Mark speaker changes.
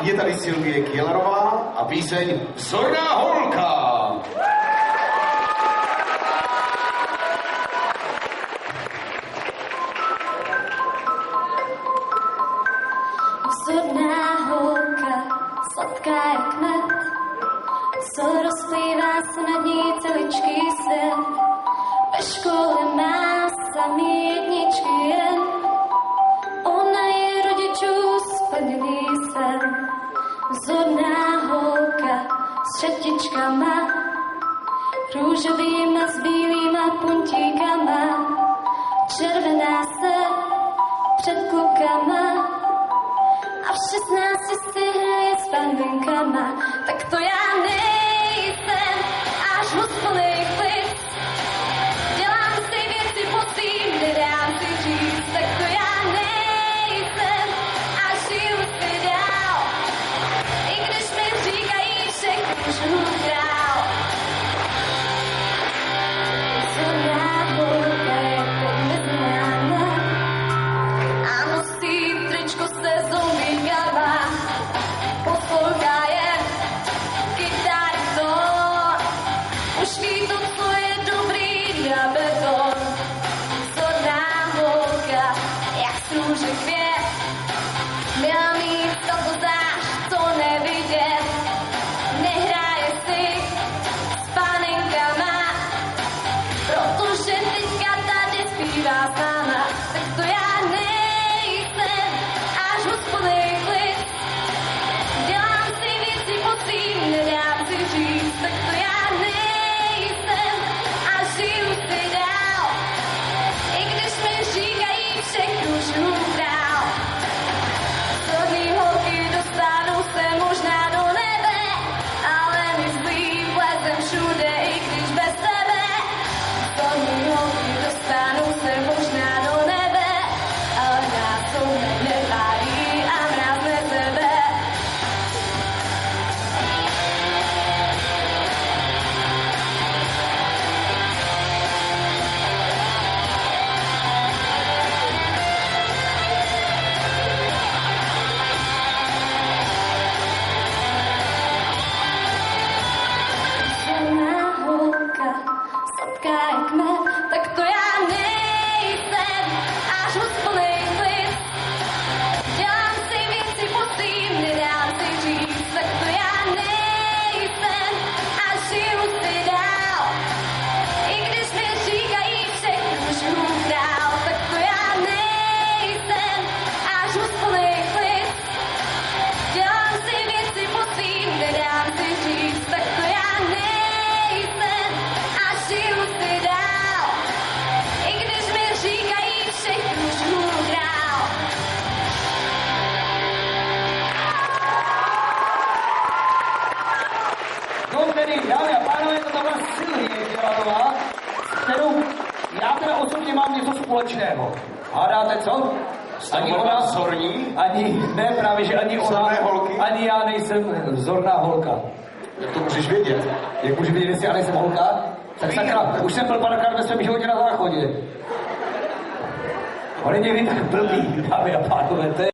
Speaker 1: je tady Sylvie Kielarová a píseň Vzorná holka.
Speaker 2: Vzorná holka, sladká jak med, co rozplývá se nad ní celičký svět. Ve škole má samý jedničky jen, ona je rodičů splněný sen. Vzorná holka s šatičkama, růžovýma s bílýma puntíkama, červená se před klukama a v 16 si hraje s panvinkama. Tak to já nejsem, až hospodej klid, dělám si věci po svým, nedám si říct. Tak to já nejsem, až žiju si dál, i když mi říkají všechny žiju král. Vzorná holka je neznámá a nosí tričko se zombíkama, poslouchá jen kytarton, už ví to, co je dobrý na beton. Vzorná holka, jak služí květ, měla mít to zář, co nevidět, nehraje si s panenkama, protože teďka tady zpívá s náma. Tak to já nejsem, až hospodej klid, dělám si věci po svým, nedám si říct. Tak to já nejsem, až žiju si dál, i když mi říkají všechno žiju král. Vzorný holky dostanou se možná do nebe, ale my zlý vlezem všude, i když bez tebe. Vzorný holky dostanou se možná do nebe, ale nás to nepálí a mrázne sebe. Vzorná holka, sladká jak med, tak to já nejsem, až hospodej klid, dělám si věci po svým, nedám si říct. Tak to já nejsem, až žiju si dál, i když mi říkají všechno žiju král. Tak to já nejsem, až hospodej klid, dělám si věci po svým, nedám si říct. Tak to já nejsem, až žiju si dál, i když mi říkají všechno žiju král.
Speaker 3: No tedy, dámy a pánové, to byla Sylvie Kielarová, s kterou já teda osobně mám něco společného. Hádáte co? Ani ona
Speaker 1: Vzorní?
Speaker 3: ani, ne právě, že ani ona,
Speaker 1: Vzorné holky?
Speaker 3: ani já nejsem vzorná holka.
Speaker 1: Jak to můžeš vědět?
Speaker 3: Jak můžu vědět, jestli já nejsem holka? Tak sakra, už jsem byl párkrát ve svém životě na záchodě. On je někdy tak blbý, dámy a pánové, to je